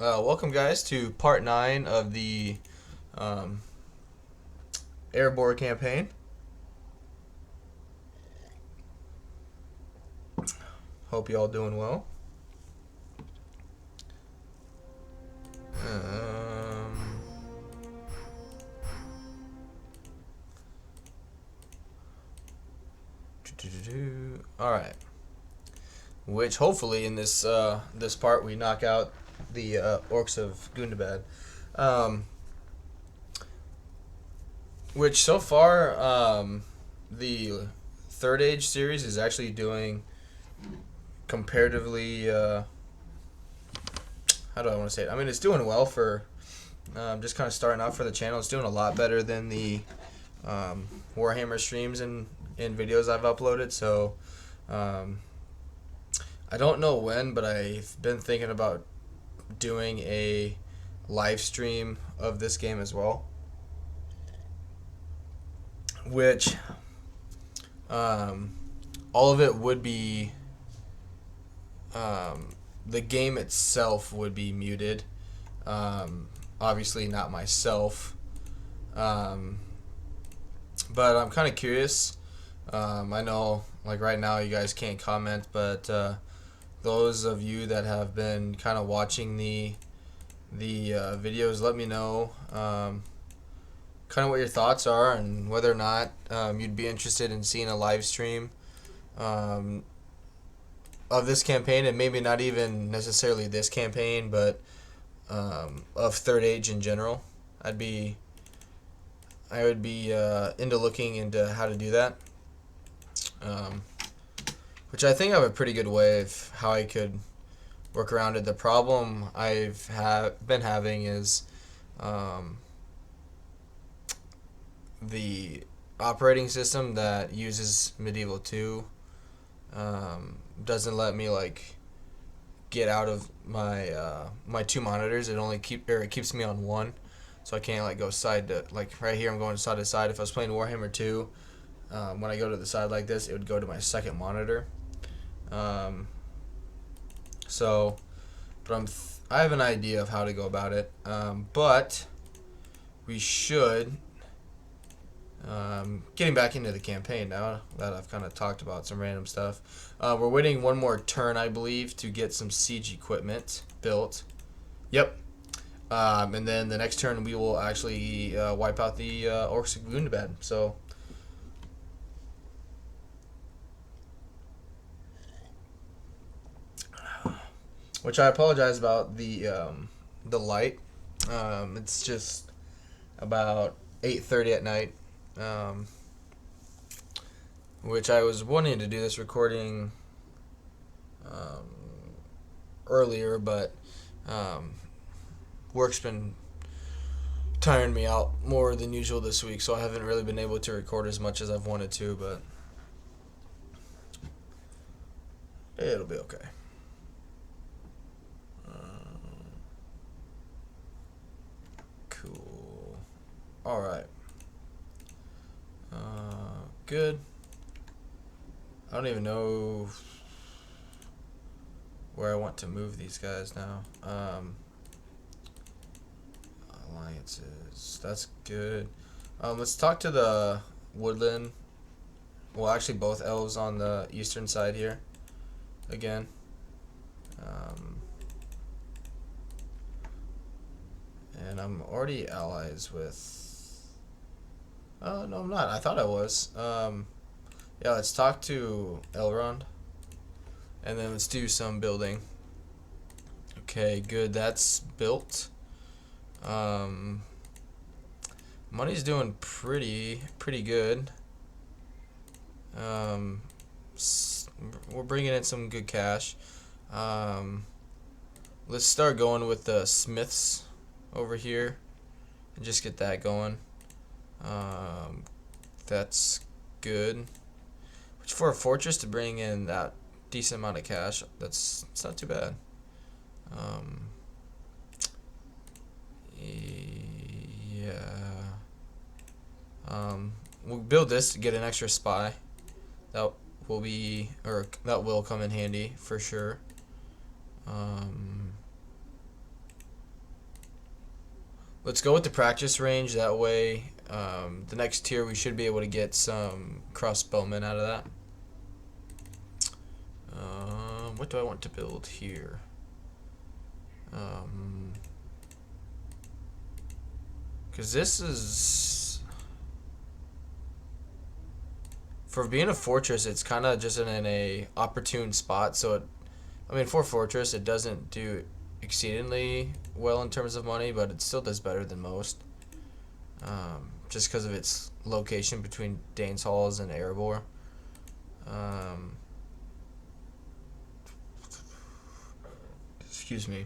Welcome guys to part 9 of the Erebor campaign. Hope you all doing well. Alright. Which hopefully in this this part we knock out the Orcs of Gundabad. Which so far the Third Age series is actually doing comparatively how do I want to say it? I mean, it's doing well for just kind of starting out for the channel. It's doing a lot better than the Warhammer streams and videos I've uploaded. So I don't know when, but I've been thinking about doing a live stream of this game as well, which all of it would be the game itself would be muted, obviously not myself, but I'm kind of curious. I know like right now you guys can't comment, but those of you that have been kind of watching the videos, let me know kind of what your thoughts are and whether or not you'd be interested in seeing a live stream of this campaign, and maybe not even necessarily this campaign, but of Third Age in general. I would be into looking into how to do that, which I think I have a pretty good way of how I could work around it. The problem I've been having is the operating system that uses Medieval 2 doesn't let me like get out of my my two monitors. It keeps me on one, so I can't like go side to, like right here I'm going side to side. If I was playing Warhammer 2, when I go to the side like this, it would go to my second monitor. So, but I have an idea of how to go about it. But we should. Getting back into the campaign now that I've kind of talked about some random stuff. We're waiting one more turn, I believe, to get some siege equipment built. Yep. And then the next turn we will actually wipe out the Orcs of Gundabad. So, which I apologize about the light. It's just about 8:30 at night. Which I was wanting to do this recording earlier, but work's been tiring me out more than usual this week, so I haven't really been able to record as much as I've wanted to, but it'll be okay. Cool. Alright. Good. I don't even know where I want to move these guys now. Alliances. That's good. Let's talk to the woodland. Well, actually both elves on the eastern side here. Again. And I'm already allies with... Oh, no, I'm not. I thought I was. Yeah, let's talk to Elrond. And then let's do some building. Okay, good. That's built. Money's doing pretty good. We're bringing in some good cash. Let's start going with the smiths over here and just get that going. That's good. Which for a fortress to bring in that decent amount of cash, it's not too bad. Yeah. We'll build this to get an extra spy. That will come in handy for sure. Let's go with the practice range. That way, the next tier we should be able to get some crossbowmen out of that. What do I want to build here? Because this is... For being a fortress, it's kind of just in a opportune spot. So, for fortress, it doesn't do exceedingly well in terms of money, but it still does better than most. Just because of its location between Dane's Halls and Erebor. Excuse me.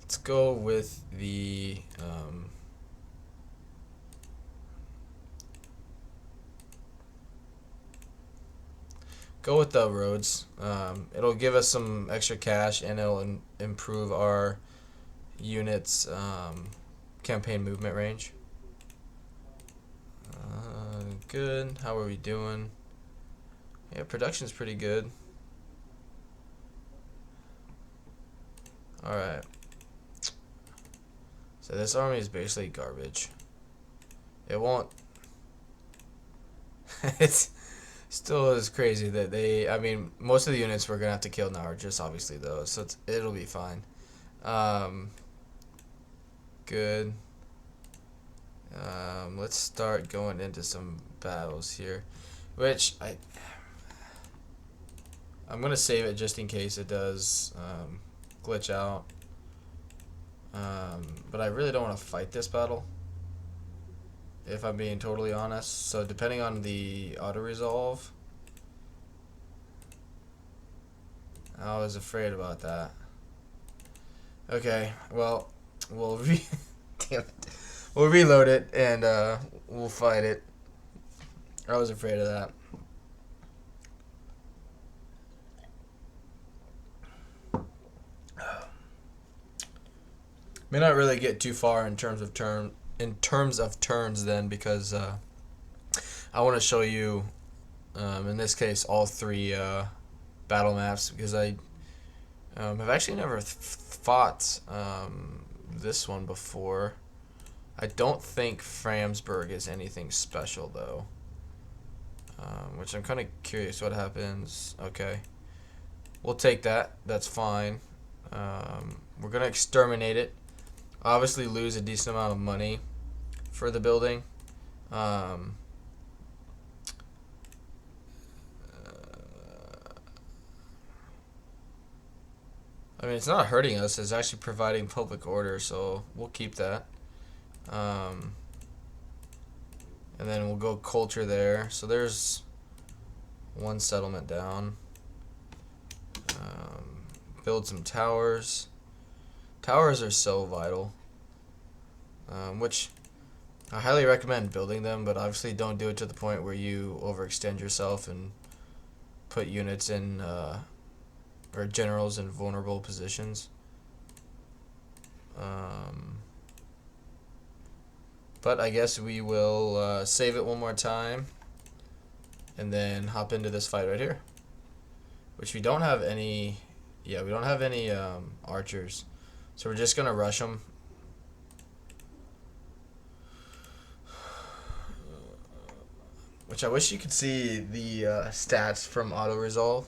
Let's go with the roads. It'll give us some extra cash, and it'll improve our units' campaign movement range. Good. How are we doing? Yeah, production's pretty good. Alright. So this army is basically garbage. It won't... It's still is crazy that they... most of the units we're going to have to kill now are just obviously those. So it'll be fine. Good. Let's start going into some battles here. Which, I'm going to save it just in case it does glitch out. But I really don't want to fight this battle, if I'm being totally honest. So depending on the auto-resolve, I was afraid about that. Okay, well, damn it. We'll reload it and we'll fight it. I was afraid of that. May not really get too far in terms of turns then, because I want to show you in this case all three battle maps, because I have actually never fought this one before. I don't think Framsburg is anything special though, which I'm kind of curious what happens. Okay, we'll take that. That's fine. We're gonna exterminate it. Obviously lose a decent amount of money for the building. It's not hurting us. It's actually providing public order, so we'll keep that. And then we'll go culture there. So there's one settlement down. Build some towers. Towers are so vital, which I highly recommend building them, but obviously don't do it to the point where you overextend yourself and put units in or generals in vulnerable positions. But I guess we will save it one more time and then hop into this fight right here, which we don't have any. Yeah, we don't have any archers. So we're just going to rush them. Which I wish you could see the stats from auto-resolve.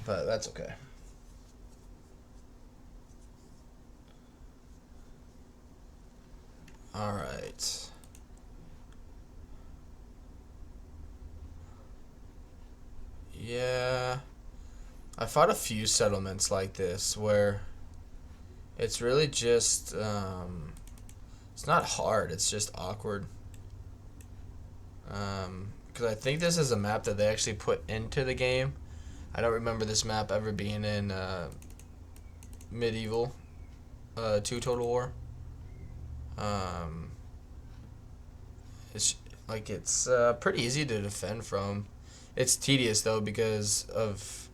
But that's okay. Alright. Yeah. I fought a few settlements like this where it's really just, it's not hard, it's just awkward. Because I think this is a map that they actually put into the game. I don't remember this map ever being in Medieval 2 Total War. It's pretty easy to defend from. It's tedious though because of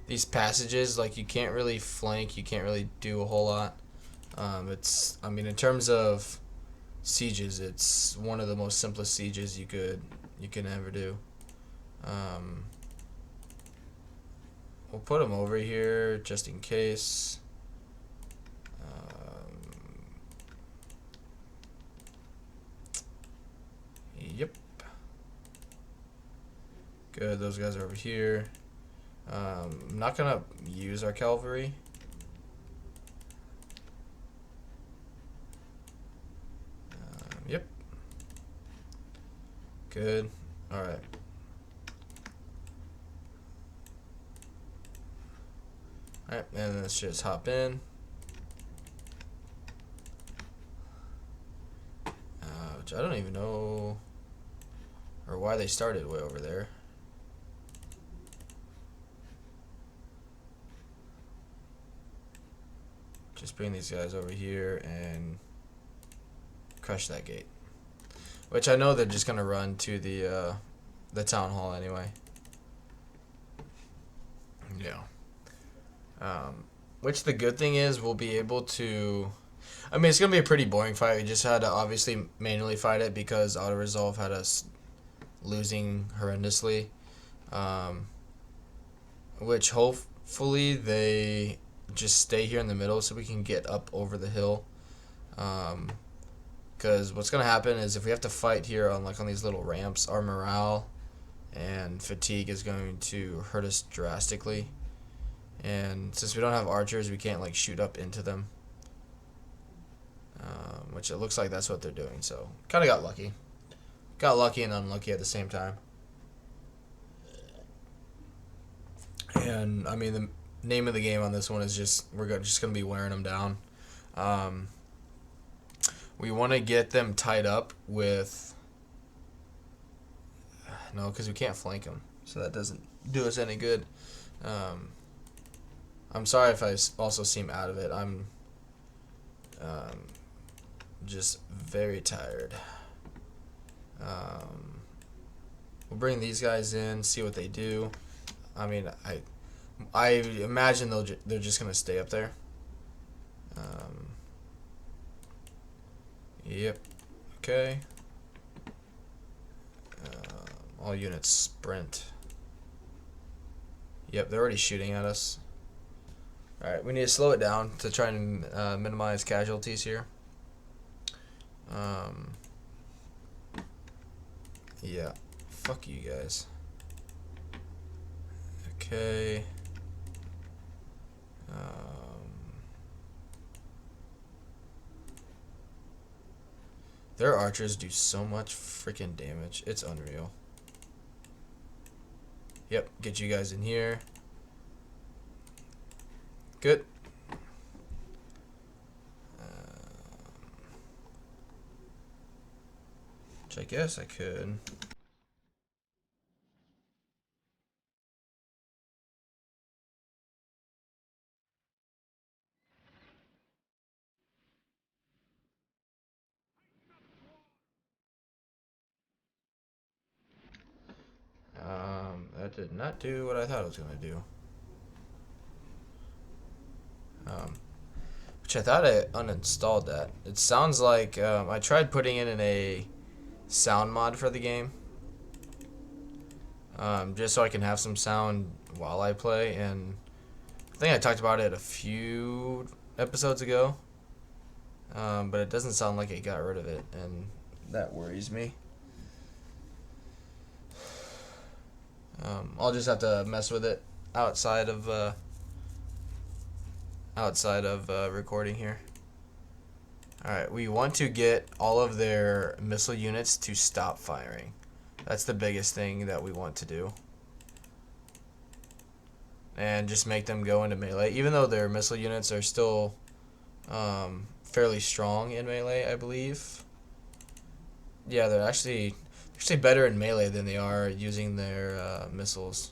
these passages. Like, you can't really flank, you can't really do a whole lot. In terms of sieges, it's one of the most simplest sieges you can ever do. We'll put them over here just in case. Yep. Good, those guys are over here. I'm not gonna use our cavalry. Yep. Good. Alright. Alright, and let's just hop in. Which I don't even know or why they started way over there. Just bring these guys over here and crush that gate. Which I know they're just gonna run to the town hall anyway. Yeah. Which the good thing is we'll be able to. I mean, it's gonna be a pretty boring fight. We just had to obviously manually fight it because auto resolve had us losing horrendously. Which hopefully they just stay here in the middle so we can get up over the hill. Because what's gonna happen is if we have to fight here on these little ramps, our morale and fatigue is going to hurt us drastically. And since we don't have archers, we can't shoot up into them. Which it looks like that's what they're doing. So kind of got lucky. Got lucky and unlucky at the same time. And I mean the name of the game on this one is just just gonna be wearing them down. We want to get them tied up with. No, because we can't flank them, so that doesn't do us any good. I'm sorry if I also seem out of it. I'm just very tired. We'll bring these guys in, see what they do. I mean, I imagine they're just gonna stay up there. Yep. Okay. All units sprint. Yep, they're already shooting at us. Alright, we need to slow it down to try and minimize casualties here. Yeah. Fuck you guys. Okay. Their archers do so much freaking damage. It's unreal. Yep, get you guys in here. Good. Which I guess I could. That did not do what I thought it was gonna do. Which I thought I uninstalled that. It sounds like I tried putting it in a sound mod for the game, just so I can have some sound while I play. And I think I talked about it a few episodes ago, but it doesn't sound like it got rid of it, and that worries me. I'll just have to mess with it outside of recording here. Alright, we want to get all of their missile units to stop firing. That's the biggest thing that we want to do. And just make them go into melee. Even though their missile units are still fairly strong in melee, I believe. Yeah, they're actually better in melee than they are using their missiles.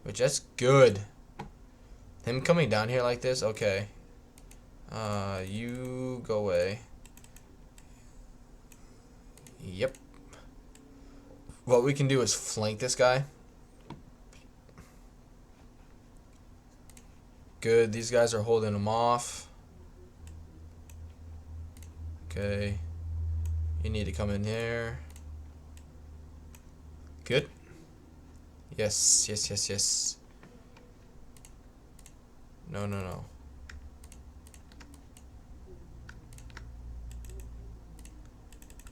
Which that's good. Him coming down here like this, okay. You go away. Yep. What we can do is flank this guy. good. These guys are holding them off. Okay. You need to come in here. Good. Yes, yes, yes, yes. No, no, no.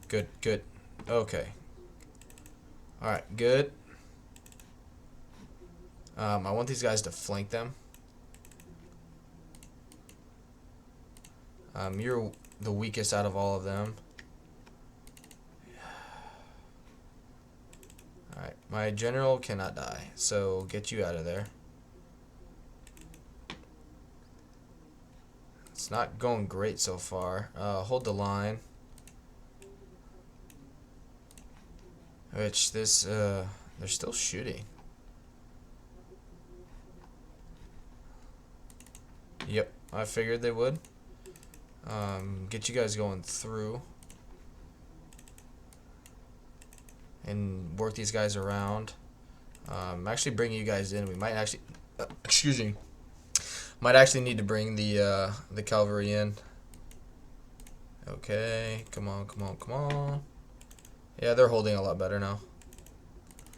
Good, good. Okay. Alright, good. I want these guys to flank them. You're the weakest out of all of them. Alright, my general cannot die, so get you out of there. It's not going great so far. Hold the line. Which this, they're still shooting. Yep, I figured they would. Get you guys going through. And work these guys around. Actually bring you guys in. We might actually, excuse me. Might actually need to bring the cavalry in. Okay, come on, come on, come on. Yeah, they're holding a lot better now.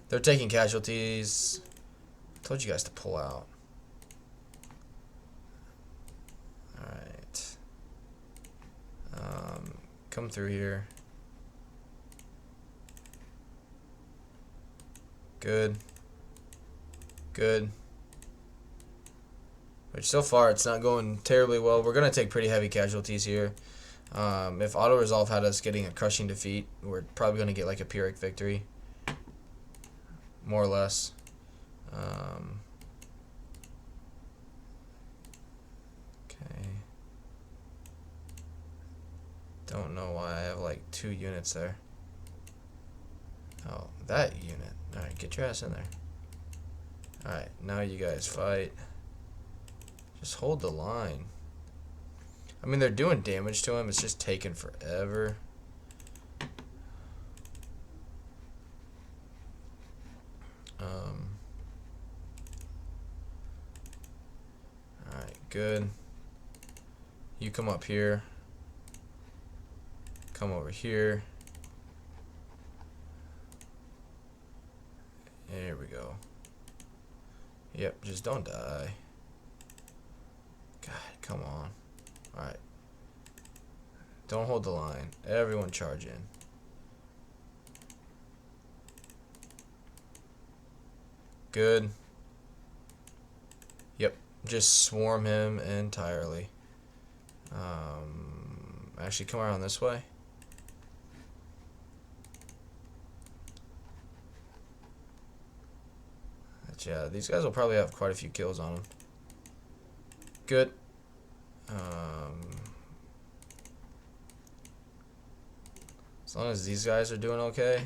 They're taking casualties. Told you guys to pull out. Alright. Come through here. Good. Good. Which so far it's not going terribly well. We're going to take pretty heavy casualties here. If auto resolve had us getting a crushing defeat, we're probably going to get like a Pyrrhic victory, more or less. Okay. Don't know why I have like 2 units there. Oh, that unit. All right, get your ass in there. All right, now you guys fight. Just hold the line. I mean, they're doing damage to him. It's just taking forever. Alright, good. You come up here. Come over here. There we go. Yep, just don't die. God, come on. Alright. Don't hold the line. Everyone charge in. Good. Yep. Just swarm him entirely. Actually, come around this way. But yeah, these guys will probably have quite a few kills on them. Good. As long as these guys are doing okay.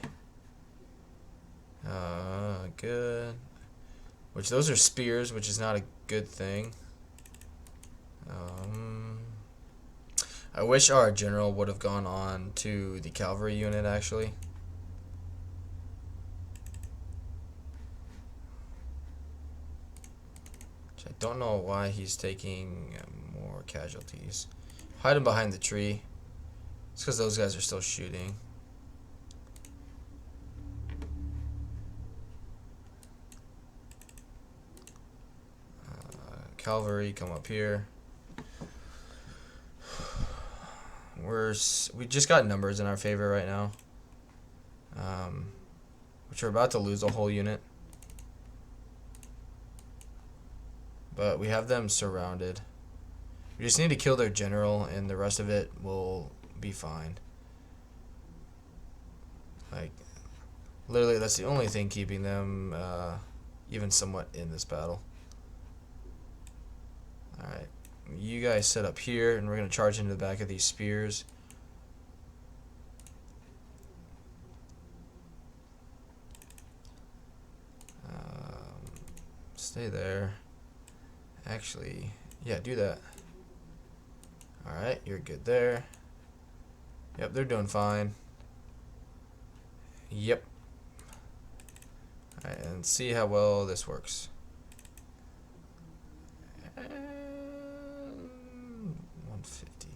Good. Which those are spears, which is not a good thing. I wish our general would have gone on to the cavalry unit, actually. Which I don't know why he's taking more casualties. Hide him behind the tree. It's because those guys are still shooting. Cavalry, come up here. We just got numbers in our favor right now. Which we're about to lose a whole unit. But we have them surrounded. We just need to kill their general, and the rest of it will be fine. Like, literally, that's the only thing keeping them even somewhat in this battle. Alright, you guys set up here, and we're going to charge into the back of these spears. Stay there. Actually, yeah, do that. Alright, you're good there. Yep, they're doing fine. Yep. Alright, and see how well this works. 150.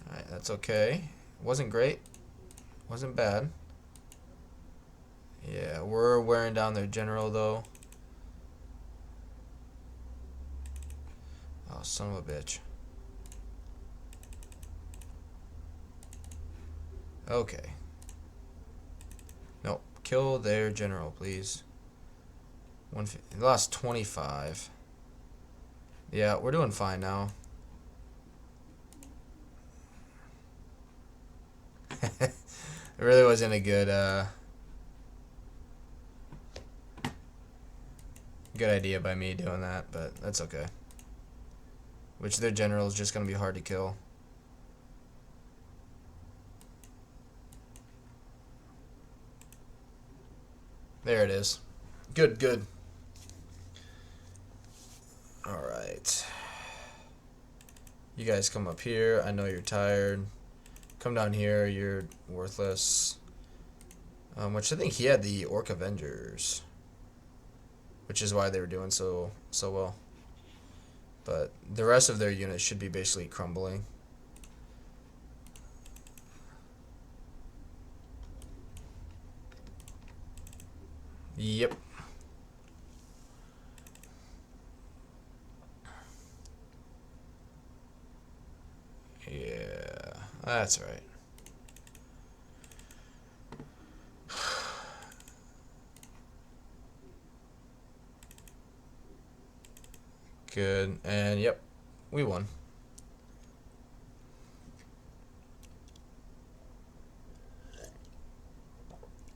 Alright, that's okay. Wasn't great. Wasn't bad. Yeah, we're wearing down their general though. Oh, son of a bitch. Okay. Nope. Kill their general, please. 150. They lost 25. Yeah, we're doing fine now. It really wasn't a good idea by me doing that, but that's okay. Which their general is just going to be hard to kill. There it is. Good, good. Alright. You guys come up here. I know you're tired. Come down here. You're worthless. Which I think he had the Orc Avengers. Which is why they were doing so well. But the rest of their units should be basically crumbling. Yep. Yeah, that's right. Good, and yep, we won.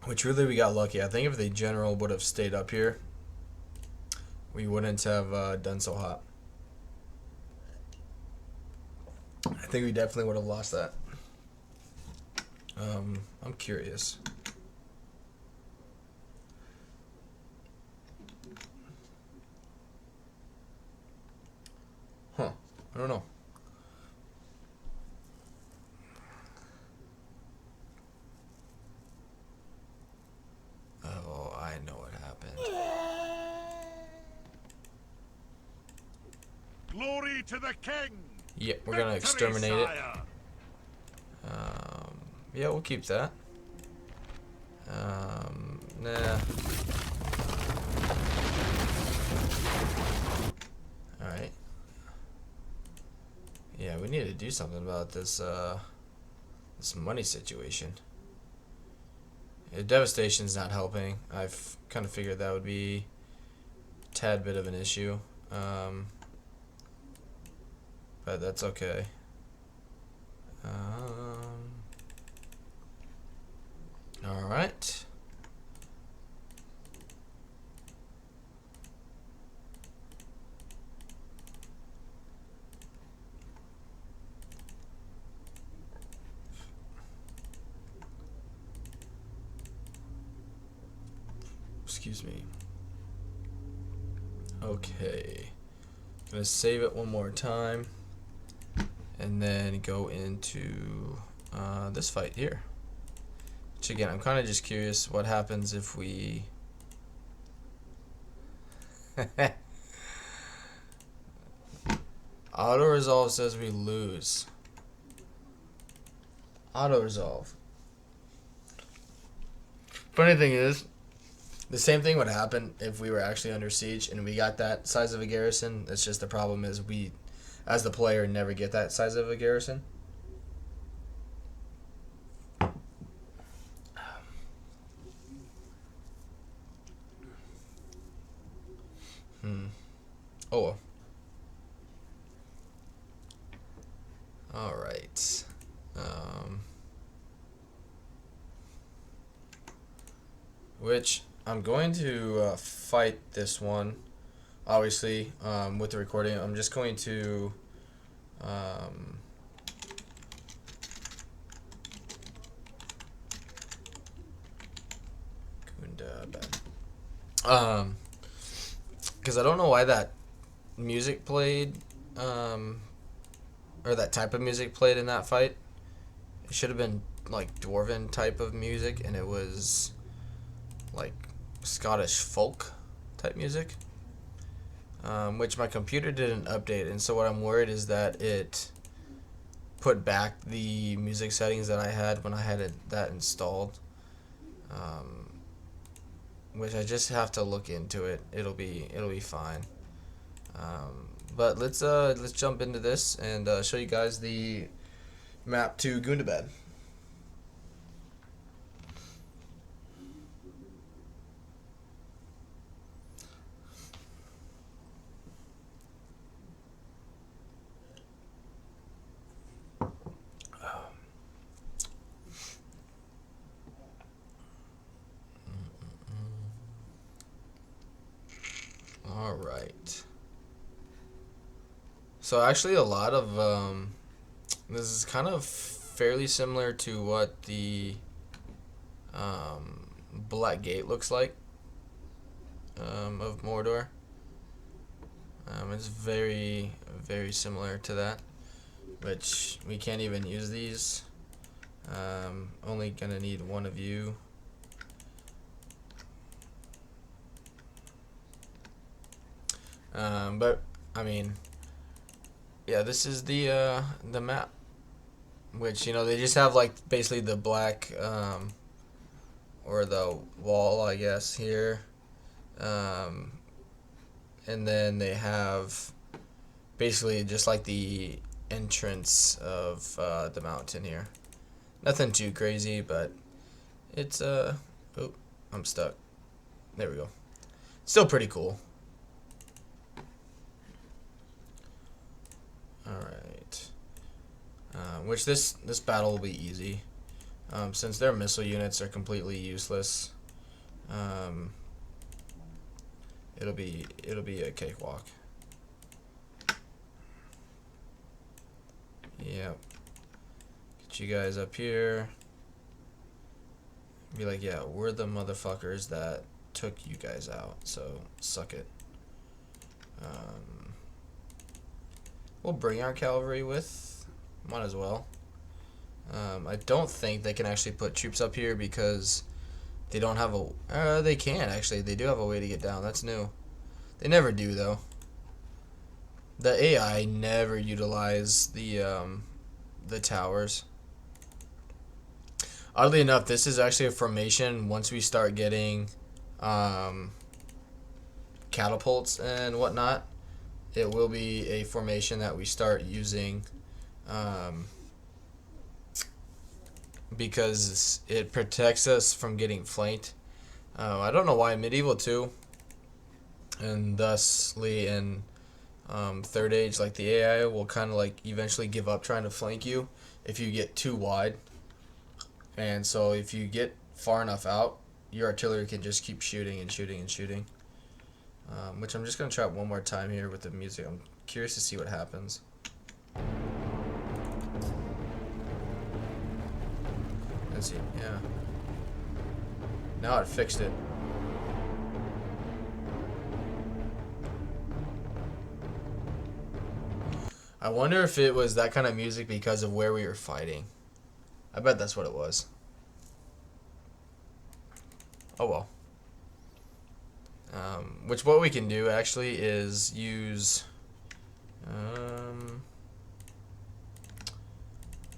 Which really we got lucky. I think if the general would have stayed up here, we wouldn't have done so hot. I think we definitely would have lost that. I'm curious. Huh. I don't know. Oh, I know what happened. Glory to the king! Yep, we're gonna exterminate it. Yeah, we'll keep that. Nah. Alright. Yeah, we need to do something about this, this money situation. Yeah, devastation's not helping. I've kind of figured that would be a tad bit of an issue. But that's okay. Alright. Excuse me. Okay. Gonna save it one more time. And then go into this fight here. Which again, I'm kind of just curious what happens if we... Auto-resolve says we lose. Auto-resolve. Funny thing is, the same thing would happen if we were actually under siege and we got that size of a garrison. It's just the problem is we, as the player, never get that size of a garrison. Oh well. Alright. Which I'm going to fight this one. Obviously, with the recording, I'm just going to Gundabad. Because I don't know why that music played, or that type of music played in that fight. It should have been like dwarven type of music, and it was like Scottish folk type music. which my computer didn't update, and so what I'm worried is that it put back the music settings that I had when I had that installed, which I just have to look into it. It'll be fine. But let's jump into this and show you guys the map to Gundabad. All right. So actually, a lot of this is kind of fairly similar to what the Black Gate looks like of Mordor. It's very, very similar to that, which we can't even use these. Only gonna need one of you. But I mean, yeah, this is the map, which, you know, they just have like basically the black or the wall, I guess, here, and then they have basically just like the entrance of the mountain here. Nothing too crazy, but it's oh, I'm stuck. There we go. Still pretty cool. Alright. Which this battle will be easy. Since their missile units are completely useless. It'll be a cakewalk. Yep. Get you guys up here. Be like, yeah, we're the motherfuckers that took you guys out, so suck it. We'll bring our cavalry with. Might as well. I don't think they can actually put troops up here because they don't have a... they can, actually. They do have a way to get down. That's new. They never do, though. The AI never utilize the towers. Oddly enough, this is actually a formation once we start getting catapults and whatnot. It will be a formation that we start using because it protects us from getting flanked. I don't know why Medieval 2 and thusly in Third Age, like, the AI will kind of like eventually give up trying to flank you if you get too wide. And so if you get far enough out, your artillery can just keep shooting and shooting and shooting. Which I'm just going to try it one more time here with the music. I'm curious to see what happens. Let's see, yeah. Now it fixed it. I wonder if it was that kind of music because of where we were fighting. I bet that's what it was. Oh well. Which what we can do actually is use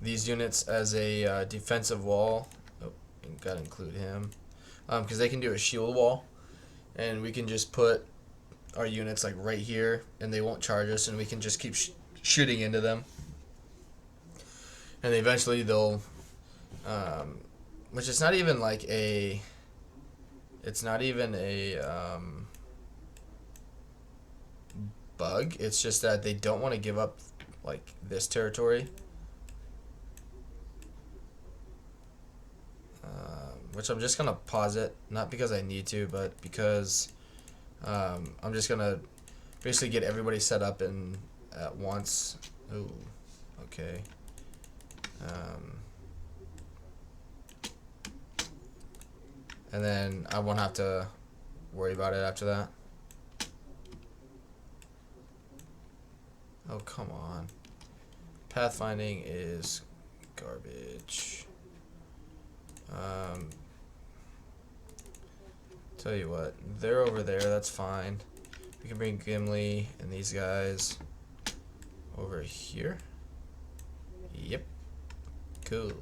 these units as a defensive wall. Oh, gotta include him. Because they can do a shield wall. And we can just put our units like right here and they won't charge us and we can just keep shooting into them. And eventually they'll... which is not even like a... It's not even a bug. It's just that they don't want to give up like this territory. Which I'm just going to pause it. Not because I need to, but because I'm just going to basically get everybody set up at once. Ooh, okay. And then I won't have to worry about it after that. Oh, come on. Pathfinding is garbage. Tell you what, they're over there, that's fine. We can bring Gimli and these guys over here. Yep. Cool.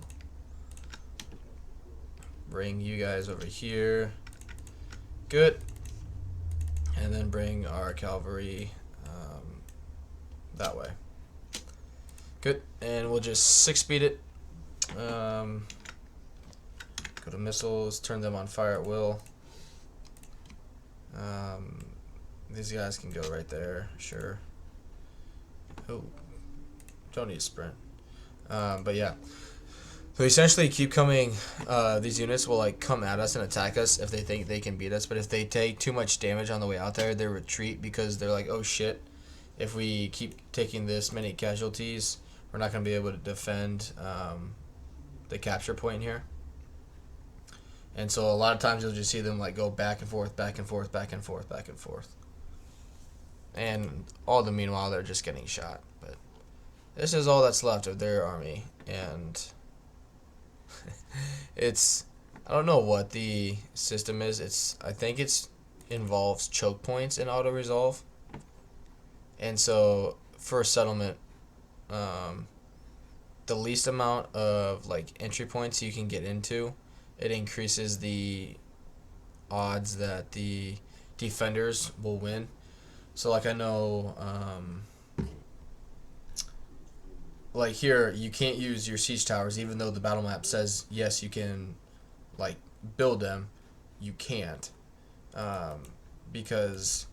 Bring you guys over here. Good. And then bring our cavalry that way. Good. And we'll just 6-speed it. Go to missiles. Turn them on fire at will. These guys can go right there. Sure. Oh. Don't need a sprint. But yeah. So essentially keep coming, these units will like come at us and attack us if they think they can beat us, but if they take too much damage on the way out there, they retreat because they're like, oh shit, if we keep taking this many casualties, we're not going to be able to defend the capture point here. And so a lot of times you'll just see them like go back and forth, back and forth, back and forth, back and forth. And all the meanwhile they're just getting shot. But this is all that's left of their army, and it's, I don't know what the system is. I think it's involves choke points in auto resolve. And so for a settlement, the least amount of like entry points you can get into, it increases the odds that the defenders will win. So like I know like here, you can't use your siege towers, even though the battle map says yes, you can, like, build them. You can't, because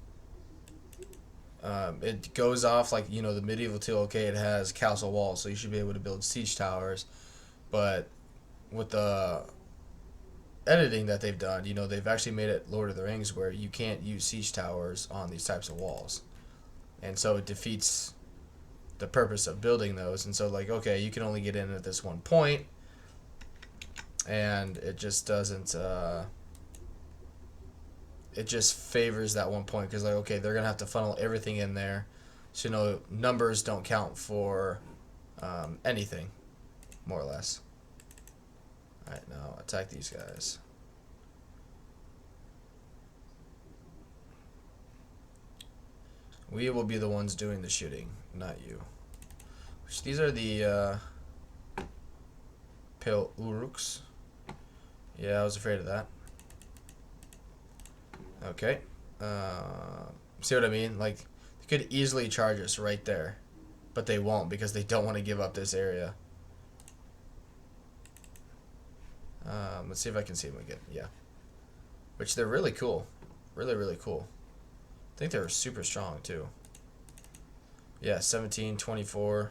it goes off like, you know, the medieval tool. Okay, it has castle walls, so you should be able to build siege towers, but with the editing that they've done, you know, they've actually made it Lord of the Rings where you can't use siege towers on these types of walls, and so it defeats the purpose of building those. And so like, okay, you can only get in at this one point, and it just doesn't it just favors that one point because like, okay, they're gonna have to funnel everything in there, so you know, numbers don't count for anything, more or less. Alright, now attack these guys. We will be the ones doing the shooting, not you. Which, these are the pale uruks. Yeah, I was afraid of that. Okay. See what I mean? Like, they could easily charge us right there, but they won't because they don't want to give up this area. Let's see if I can see them again. Yeah. Which, they're really cool. Really, really cool. I think they're super strong, too. Yeah, 17, 24.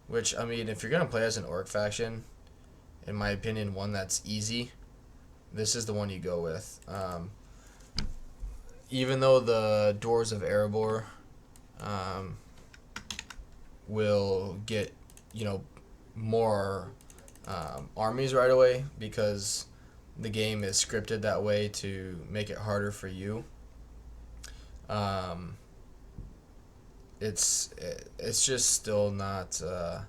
Which, I mean, if you're going to play as an orc faction, in my opinion, one that's easy, this is the one you go with. Even though the Dwarves of Erebor will get, you know, more armies right away because the game is scripted that way to make it harder for you. It's just still not kind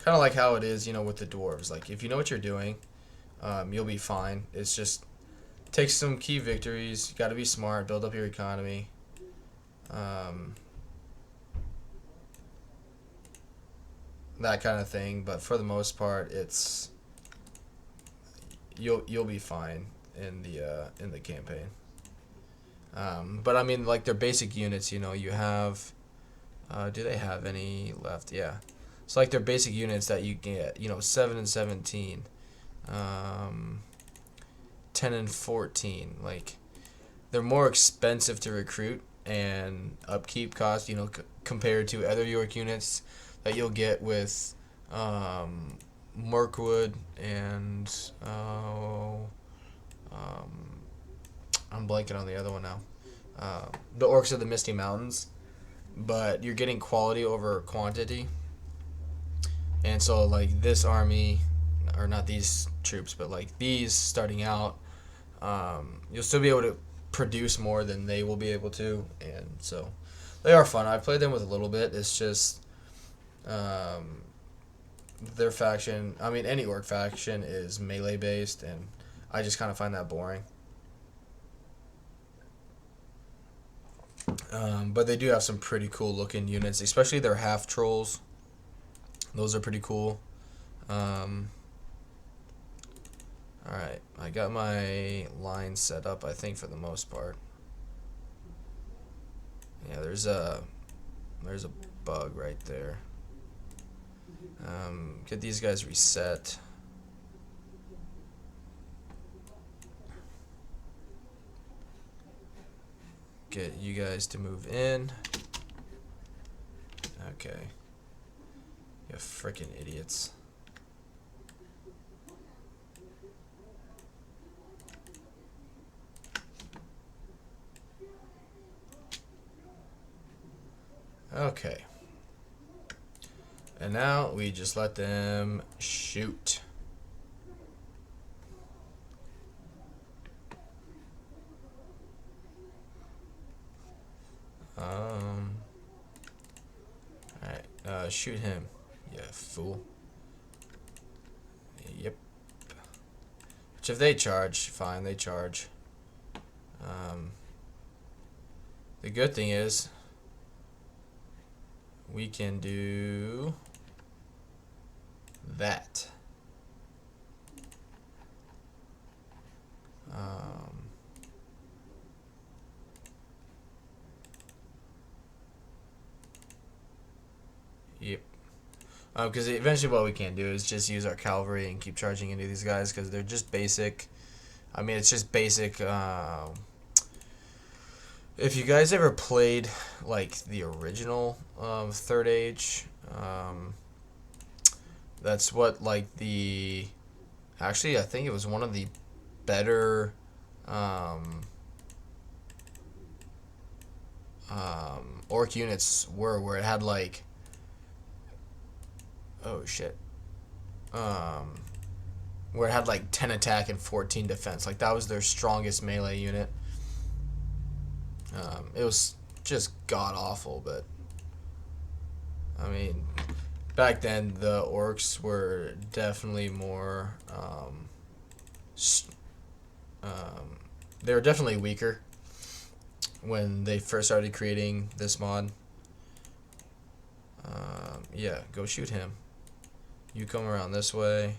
of like how it is, you know, with the dwarves. Like, if you know what you're doing, you'll be fine. It's just take some key victories. You got to be smart, build up your economy. That kind of thing. But for the most part, it's you'll be fine in the campaign. But I mean, like, their basic units, you know, you have. Do they have any left? Yeah. So like their basic units that you get, you know, 7 and 17, 10 and 14. Like, they're more expensive to recruit and upkeep cost, you know, compared to other York units that you'll get with Mirkwood and I'm blanking on the other one now. The Orcs of the Misty Mountains. But you're getting quality over quantity. And so, like, this army, or not these troops, but like these starting out, you'll still be able to produce more than they will be able to. And so they are fun. I've played them with a little bit. It's just their faction, I mean, any orc faction is melee based, and I just kind of find that boring. But they do have some pretty cool looking units, especially their half trolls. Those are pretty cool. Alright, I got my line set up, I think, for the most part. Yeah, there's a bug right there. Get these guys reset. Get you guys to move in. Okay. You freaking idiots. Okay. And now we just let them shoot. Alright, shoot him. Yeah, fool. Yep. Which if they charge, fine, they charge. The good thing is we can do that. Yep. Because eventually what we can do is just use our cavalry and keep charging into these guys because they're just basic. I mean, it's just basic. If you guys ever played like the original Third Age, that's what like the. Actually, I think it was one of the better orc units where it had like. Oh shit. Where it had like 10 attack and 14 defense. Like that was their strongest melee unit. It was just god awful, but I mean, back then the orcs were definitely more. They were definitely weaker when they first started creating this mod. Yeah, go shoot him. You come around this way.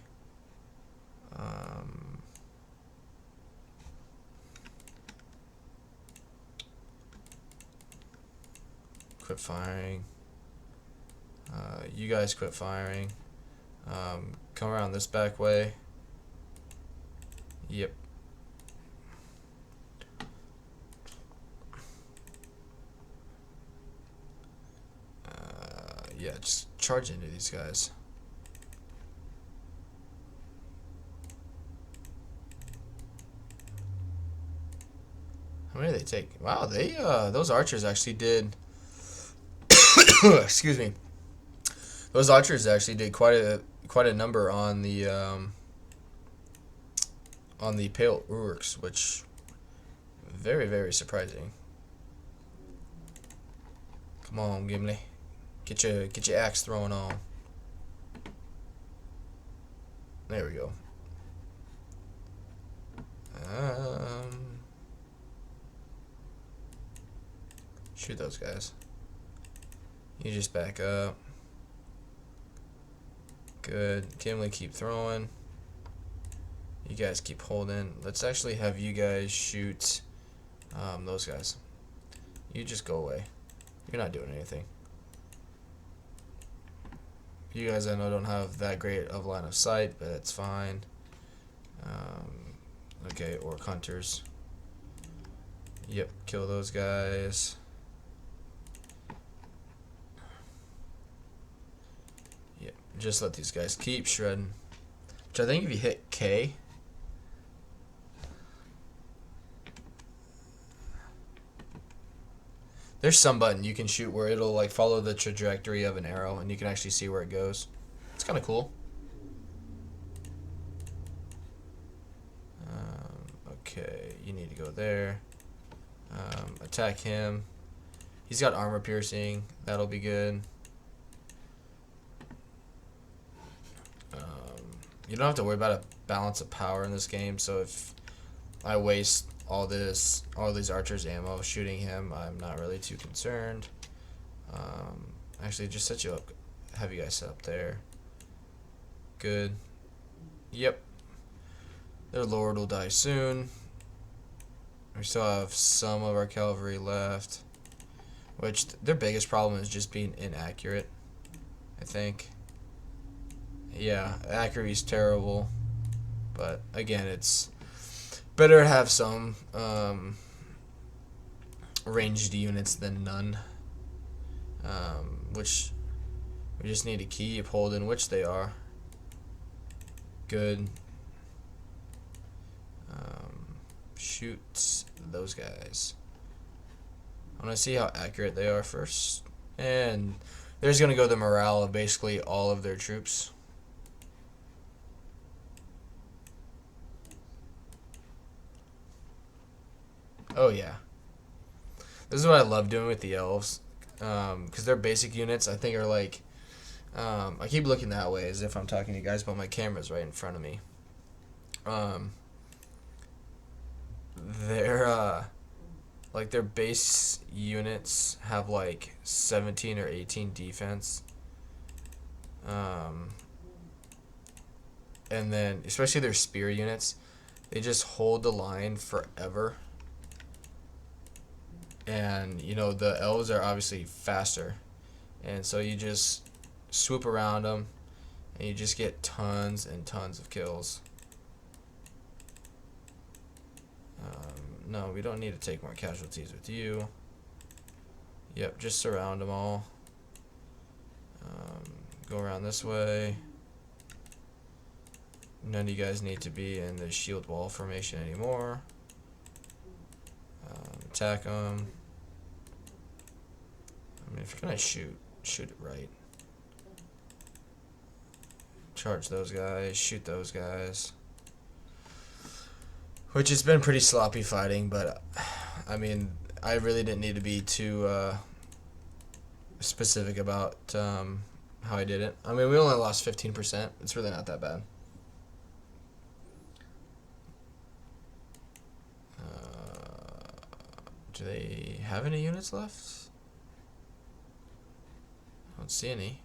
Quit firing. You guys quit firing. Come around this back way. Yep. Yeah, just charge into these guys. How many did they take? Wow, they those archers actually did. Excuse me. Those archers actually did quite a number on the pale orcs, which very, very surprising. Come on, Gimli, get your axe throwing on. There we go. Shoot those guys. You just back up. Good. Gimli, keep throwing. You guys keep holding. Let's actually have you guys shoot those guys. You just go away. You're not doing anything. You guys I know don't have that great of line of sight, but it's fine. Okay, orc hunters. Yep, kill those guys. Yep, just let these guys keep shredding. Which I think if you hit K, there's some button you can shoot where it'll like follow the trajectory of an arrow and you can actually see where it goes. It's kind of cool. Okay, you need to go there. Attack him. He's got armor piercing. That'll be good. You don't have to worry about a balance of power in this game, so if I waste all these archers ammo shooting him, I'm not really too concerned. Actually, just set you up, have you guys set up there. Good. Yep. Their lord will die soon. We still have some of our cavalry left, which their biggest problem is just being inaccurate, I think. Yeah, accuracy is terrible, but again, it's better to have some ranged units than none, which we just need to keep holding, which they are. Good. Shoot those guys. I want to see how accurate they are first. And there's going to go the morale of basically all of their troops. Oh yeah. This is what I love doing with the elves. Because their basic units, I think, are like... I keep looking that way as if I'm talking to you guys, but my camera's right in front of me. Their base units have like 17 or 18 defense. And then, especially their spear units, they just hold the line forever. And, you know, the elves are obviously faster. And so you just swoop around them, and you just get tons and tons of kills. No, we don't need to take more casualties with you. Yep, just surround them all. Go around this way. None of you guys need to be in the shield wall formation anymore. Attack them. I mean, if you're gonna shoot it right. Charge those guys, shoot those guys. Which has been pretty sloppy fighting, but I mean, I really didn't need to be too specific about how I did it. I mean, we only lost 15%. It's really not that bad. Do they have any units left? I don't see any.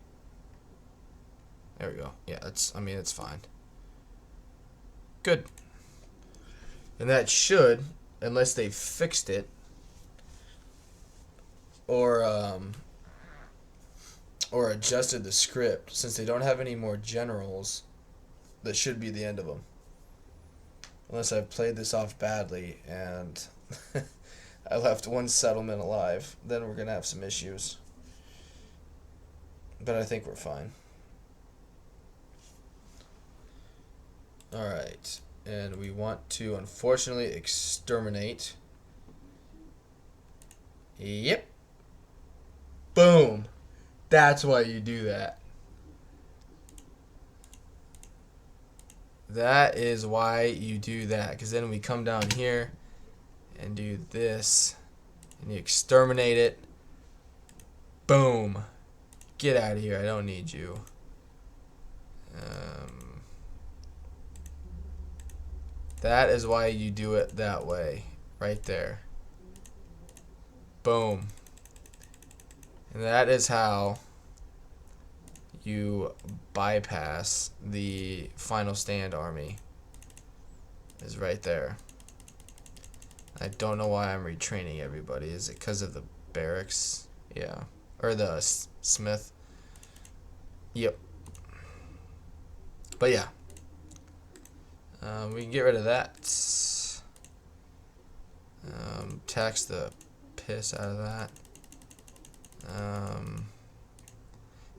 There we go. Yeah, I mean, it's fine. Good. And that should, unless they fixed it, or adjusted the script, since they don't have any more generals, that should be the end of them. Unless I played this off badly and I left one settlement alive, then we're going to have some issues. But I think we're fine. Alright. And we want to, unfortunately, exterminate. Yep. Boom. That's why you do that. That is why you do that. Because then we come down here and do this. And you exterminate it. Boom. Get out of here. I don't need you. That is why you do it that way. Right there. Boom. And that is how you bypass the final stand army. Is right there. I don't know why I'm retraining everybody. Is it because of the barracks? Yeah. Or the smith? Yep. But yeah. We can get rid of that. Tax the piss out of that.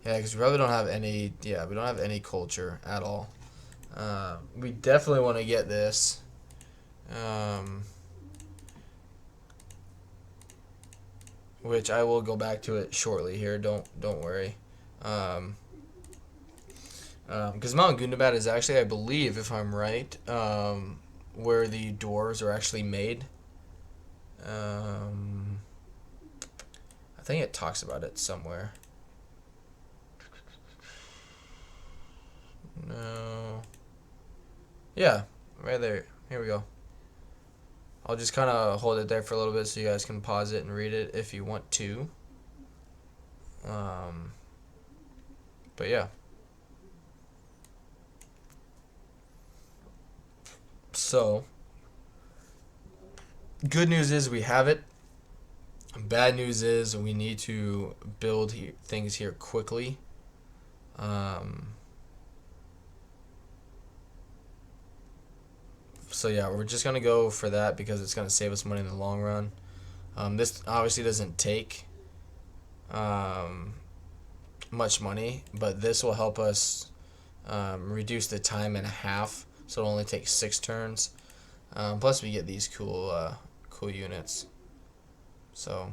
Yeah, because we probably don't have any. Yeah, we don't have any culture at all. We definitely want to get this. Which I will go back to it shortly here. Don't worry. Because Mount Gundabad is actually, I believe, if I'm right, where the dwarves are actually made. I think it talks about it somewhere. No. Yeah, right there. Here we go. I'll just kind of hold it there for a little bit so you guys can pause it and read it if you want to. But yeah. So, good news is we have it. Bad news is we need to build things here quickly. So yeah, we're just going to go for that because it's going to save us money in the long run. This obviously doesn't take much money, but this will help us reduce the time in half, so it'll only take 6 turns. Plus we get these cool units. So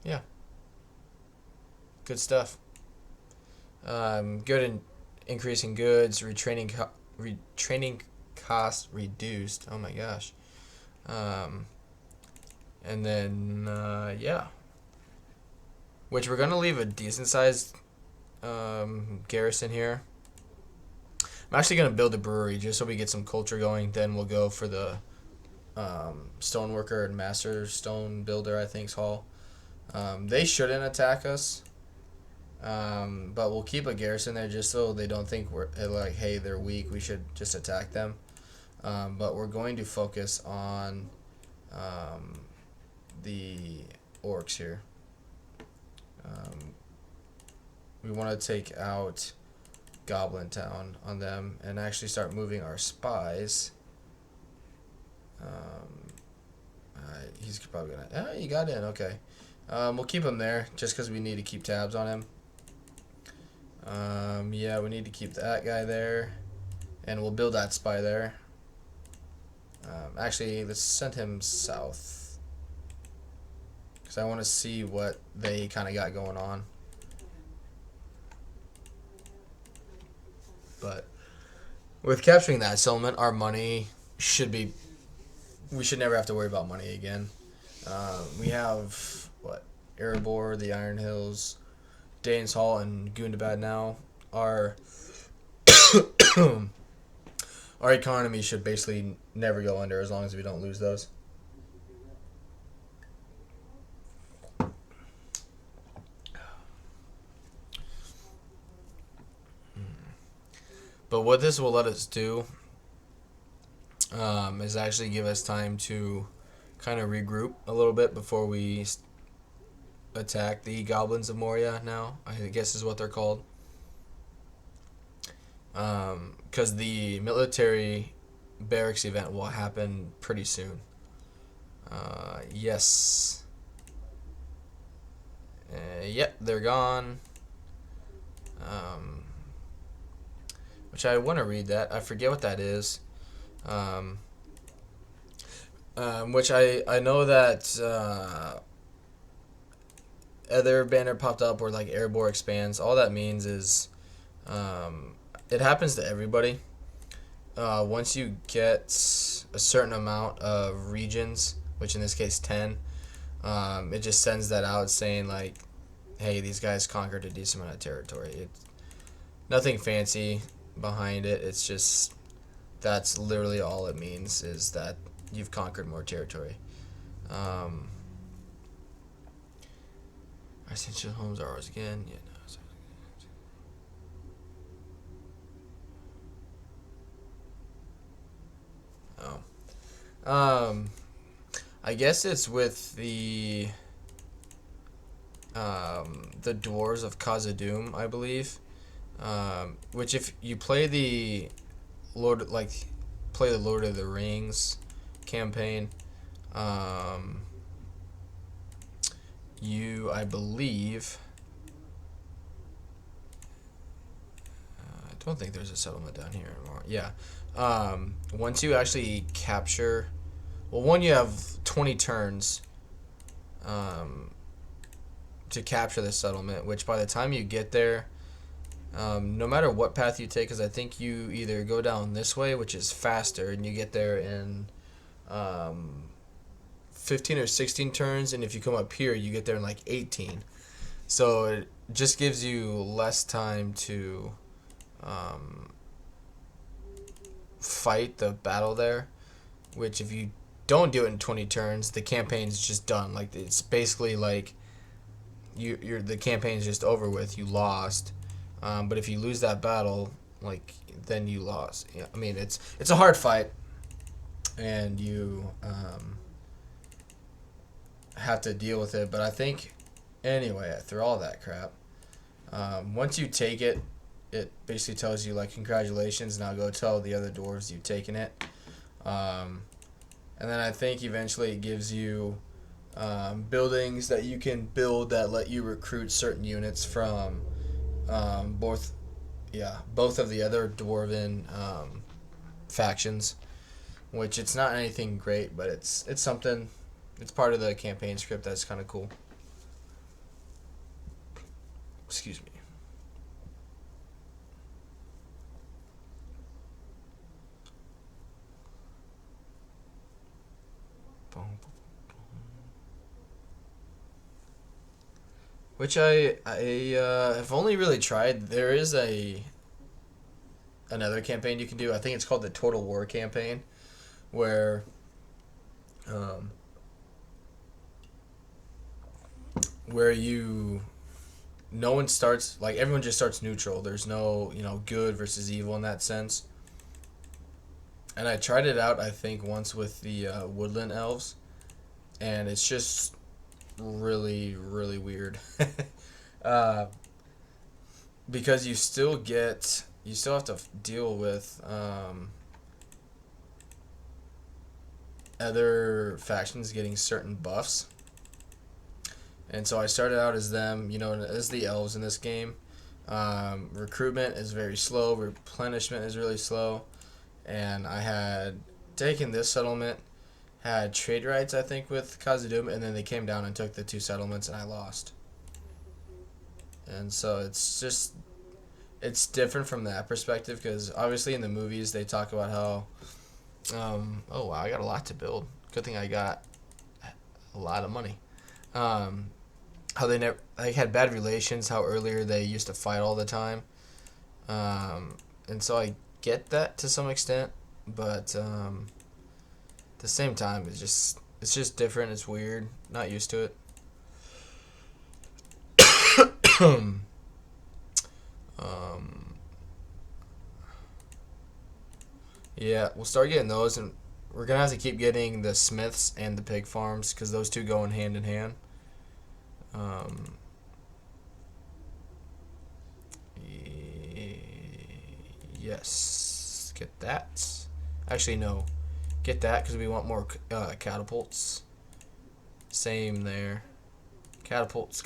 yeah, good stuff. Good in increasing goods, retraining cost reduced. Oh my gosh. And then yeah, which we're gonna leave a decent sized garrison here. I'm actually gonna build a brewery just so we get some culture going. Then we'll go for the stoneworker and master stone builder, I think's hall. They shouldn't attack us, but we'll keep a garrison there just so they don't think we're like, hey, they're weak, we should just attack them. But we're going to focus on the orcs here. We want to take out Goblin Town on them and actually start moving our spies. He's probably gonna. Oh, you got in. Okay. We'll keep him there just because we need to keep tabs on him. Yeah, we need to keep that guy there, and we'll build that spy there. Actually, let's send him south because I want to see what they kind of got going on. But with capturing that settlement, our money should be. We should never have to worry about money again. We have what? Erebor, the Iron Hills, Danes Hall, and Gundabad now. Our our economy should basically never go under as long as we don't lose those. But what this will let us do is actually give us time to kind of regroup a little bit before we attack the Goblins of Moria now, I guess is what they're called. Because the military barracks event will happen pretty soon. Yes. Yep, they're gone. Which I want to read that. I forget what that is. Which I know that other banner popped up where like Erebor expands. All that means is it happens to everybody. Once you get a certain amount of regions, which in this case 10, it just sends that out saying like, hey, these guys conquered a decent amount of territory. It's nothing fancy behind it. It's just that's literally all it means is that you've conquered more territory. Residential homes are ours again. Yeah, no. Oh. I guess it's with the Dwarves of Khazad-dûm, I believe. Which if you play the Lord of the Rings campaign, I believe, I don't think there's a settlement down here anymore. Yeah. Once you actually capture, well, one, you have 20 turns to capture the settlement, which by the time you get there, no matter what path you take, because I think you either go down this way, which is faster, and you get there in 15 or 16 turns, and if you come up here, you get there in like 18. So it just gives you less time to fight the battle there, which if you don't do it in 20 turns, the campaign's just done. Like, it's basically like the campaign's just over with. You lost. But if you lose that battle, like, then you lost. Yeah, I mean, it's a hard fight, and you have to deal with it. But I think, anyway, through all that crap, once you take it, it basically tells you, like, congratulations, now go tell the other dwarves you've taken it. And then I think eventually it gives you buildings that you can build that let you recruit certain units from both of the other dwarven factions, which it's not anything great, but it's something. It's part of the campaign script that's kind of cool. Excuse me. Which I have only really tried. There is another campaign you can do. I think it's called the Total War campaign, where no one starts, like, everyone just starts neutral. There's no, good versus evil in that sense. And I tried it out, I think, once with the Woodland Elves, and it's just really, really weird. Because you still have to deal with other factions getting certain buffs. And so I started out as them, as the elves in this game. Recruitment is very slow, replenishment is really slow, and I had taken this settlement, had trade rights, I think, with Khazad-dûm, and then they came down and took the 2 settlements, and I lost. And so it's different from that perspective, because obviously in the movies they talk about how, oh wow, I got a lot to build. Good thing I got a lot of money. How they had bad relations, how earlier they used to fight all the time. And so I get that to some extent, but at the same time, it's just different. It's weird. Not used to it. Yeah, we'll start getting those, and we're gonna have to keep getting the smiths and the pig farms, because those two go in hand in hand. Yes, get that. Actually, no, get that, because we want more catapults. Same there. Catapults.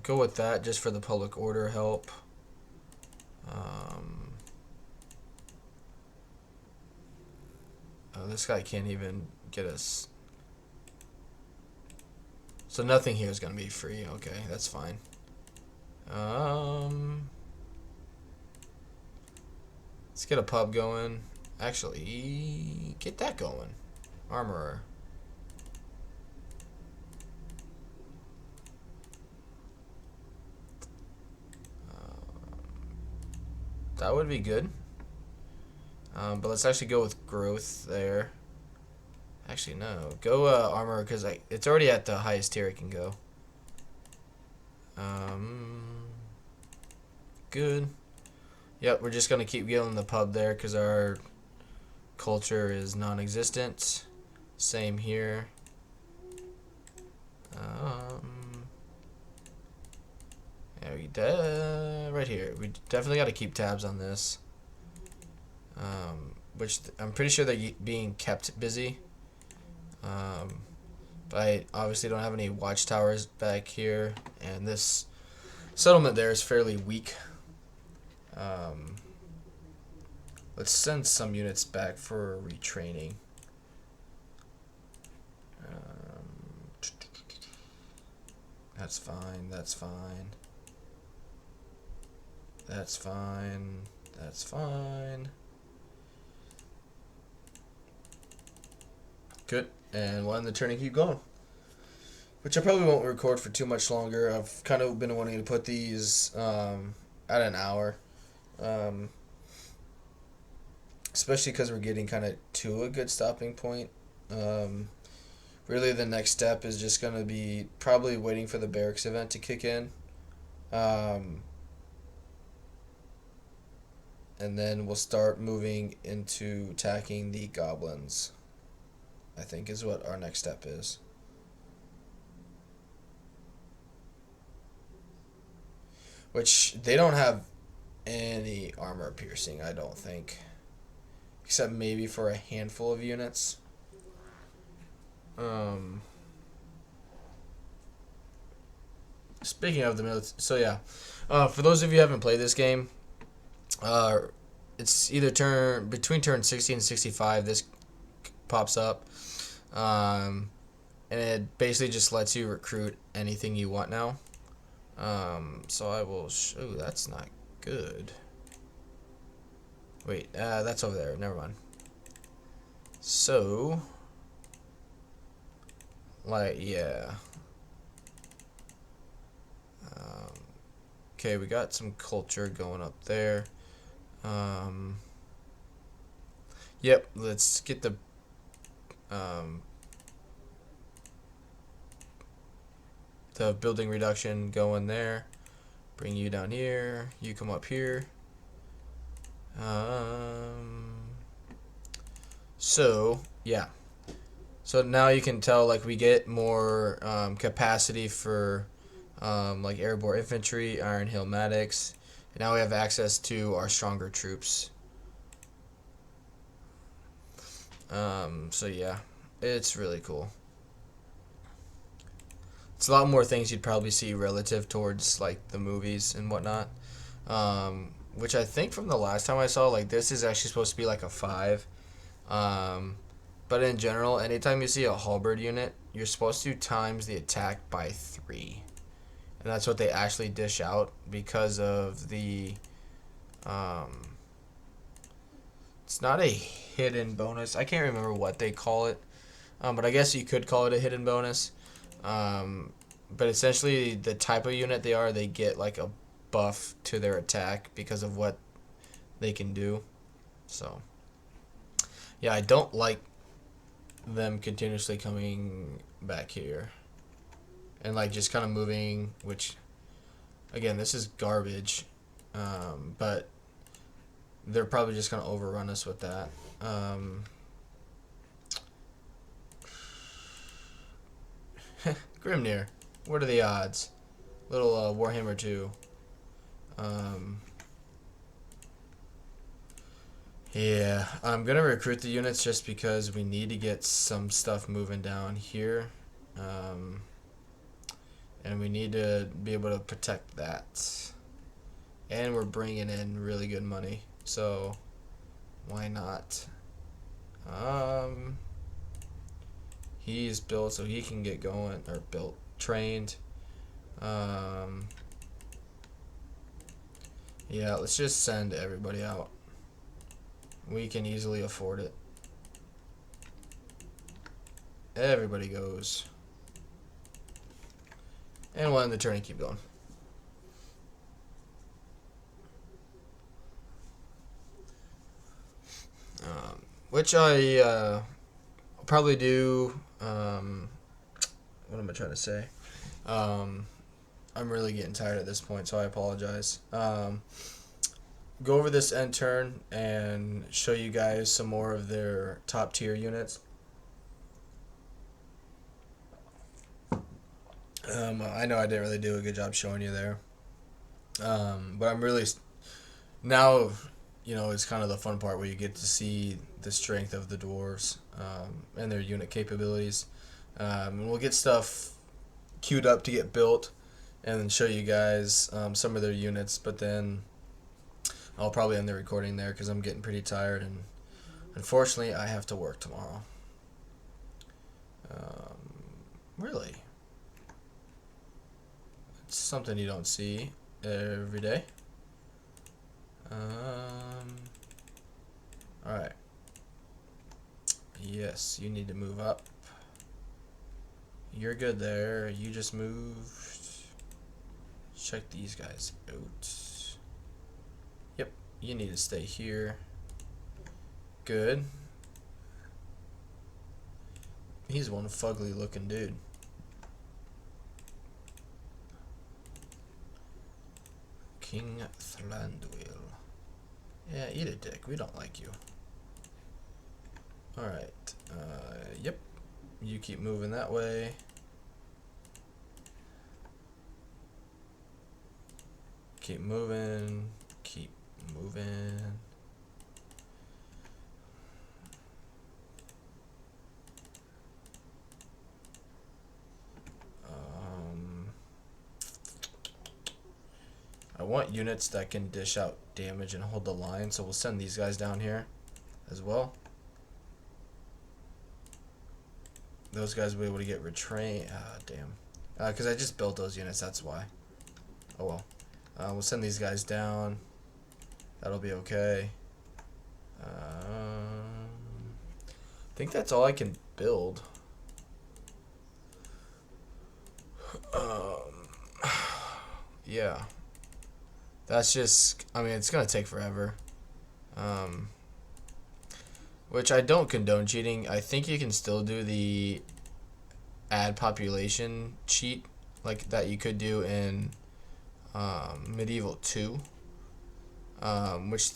Go with that just for the public order help. Oh, this guy can't even get us. So nothing here is going to be free. Okay, that's fine. Let's get a pub going. Actually, get that going. Armorer. That would be good. But let's actually go with growth there. Actually, no. Go armor, because it's already at the highest tier it can go. Good. Yep, we're just going to keep getting the pub there, because our culture is non-existent. Same here. Yeah, right here. We definitely got to keep tabs on this. Which I'm pretty sure they're being kept busy. But I obviously don't have any watchtowers back here, and this settlement there is fairly weak. Let's send some units back for retraining. That's fine. That's fine. That's fine. That's fine. Good. And we'll end the turn and keep going. Which I probably won't record for too much longer. I've kind of been wanting to put these at an hour. especially because we're getting kind of to a good stopping point. Really, the next step is just going to be probably waiting for the Barracks event to kick in. Um, and then we'll start moving into attacking the goblins, I think is what our next step is. Which, they don't have any armor piercing, I don't think. Except maybe for a handful of units. Speaking of the military, so yeah. For those of you who haven't played this game, it's either between turn 60 and 65, this pops up. And it basically just lets you recruit anything you want now. So I will ooh, that's not good. Wait, that's over there. Never mind. So, like, yeah. Okay, we got some culture going up there. Yep, let's get the building reduction going there. Bring you down here. You come up here. So yeah. So now you can tell, like, we get more capacity for like Erebor infantry, Iron Hill medics. And now we have access to our stronger troops. So yeah, it's really cool. It's a lot more things you'd probably see relative towards like the movies and whatnot. Which I think from the last time I saw, like, this is actually supposed to be like a 5. But in general, anytime you see a halberd unit, you're supposed to times the attack by 3. And that's what they actually dish out because of the it's not a hidden bonus. I can't remember what they call it. But I guess you could call it a hidden bonus. But essentially the type of unit they are, they get like a buff to their attack because of what they can do. So yeah, I don't like them continuously coming back here and like just kind of moving, which again, this is garbage. But they're probably just gonna overrun us with that. Grimnir, what are the odds? Little Warhammer 2. Yeah, I'm gonna recruit the units just because we need to get some stuff moving down here. And we need to be able to protect that. And we're bringing in really good money, so why not? He's built so he can get going, or built, trained. Yeah, let's just send everybody out. We can easily afford it. Everybody goes. And we'll end the turn and keep going. Which I probably do. What am I trying to say? I'm really getting tired at this point, so I apologize. Go over this end turn and show you guys some more of their top tier units. I know I didn't really do a good job showing you there. But I'm really now, it's kind of the fun part where you get to see the strength of the dwarves and their unit capabilities. And we'll get stuff queued up to get built and then show you guys some of their units. But then I'll probably end the recording there because I'm getting pretty tired, and unfortunately I have to work tomorrow. Really? It's something you don't see every day. Alright. Yes, you need to move up. You're good there. You just moved. Check these guys out. Yep, you need to stay here. good. He's one fugly looking dude. King Thranduil. Yeah, eat a dick. We don't like you. Alright. Yep. You keep moving that way. Keep moving. Keep moving. I want units that can dish out damage and hold the line, so we'll send these guys down here as well. Those guys will be able to get retrained. Ah, damn. Because I just built those units, that's why. Oh well. We'll send these guys down. That'll be okay. I think that's all I can build. Yeah. That's just, I mean, it's going to take forever. Which I don't condone cheating. I think you can still do the add population cheat like that you could do in Medieval 2. Which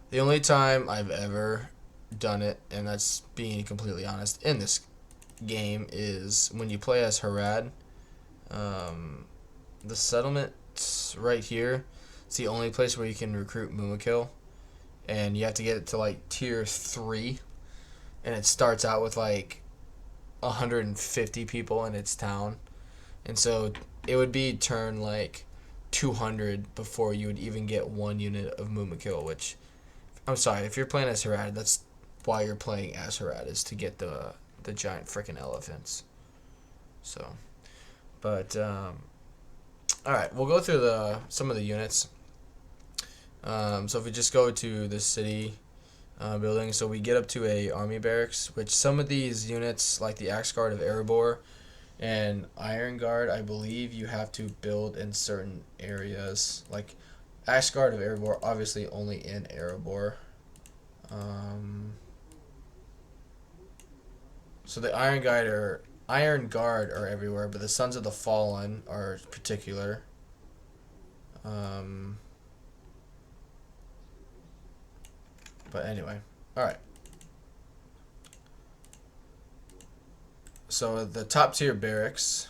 the only time I've ever done it, and that's being completely honest, in this game is when you play as Harad. The settlement right here, it's the only place where you can recruit Mumakil, and you have to get it to like tier 3, and it starts out with like 150 people in its town, and so it would be turn like 200 before you would even get 1 unit of Mumakil, which, I'm sorry, if you're playing as Harad, that's why you're playing as Harad, is to get the giant freaking elephants. So, but alright, we'll go through some of the units. So if we just go to the city building, so we get up to a army barracks, which some of these units, like the Axe Guard of Erebor and Iron Guard, I believe you have to build in certain areas. Like Axe Guard of Erebor, obviously only in Erebor. So the Iron Guard are everywhere, but the Sons of the Fallen are particular. But anyway, alright. So the top tier barracks,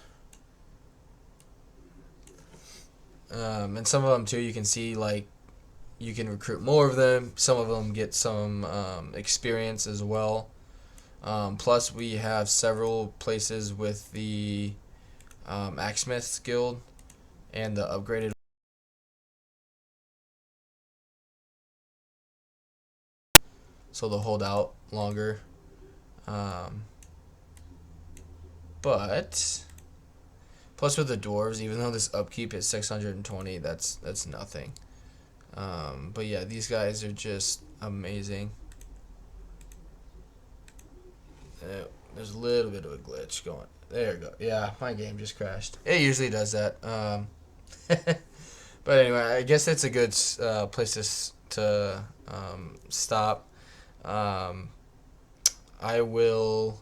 and some of them too, you can see like you can recruit more of them. Some of them get some experience as well. Plus we have several places with the Axesmiths Guild and the upgraded, so they'll hold out longer. But plus with the Dwarves, even though this upkeep is 620, that's nothing. But yeah, these guys are just amazing. There's a little bit of a glitch going. There you go. Yeah, my game just crashed. It usually does that. But anyway, I guess it's a good place to stop. I will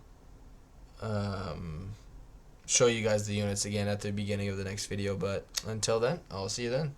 show you guys the units again at the beginning of the next video, but until then, I'll see you then.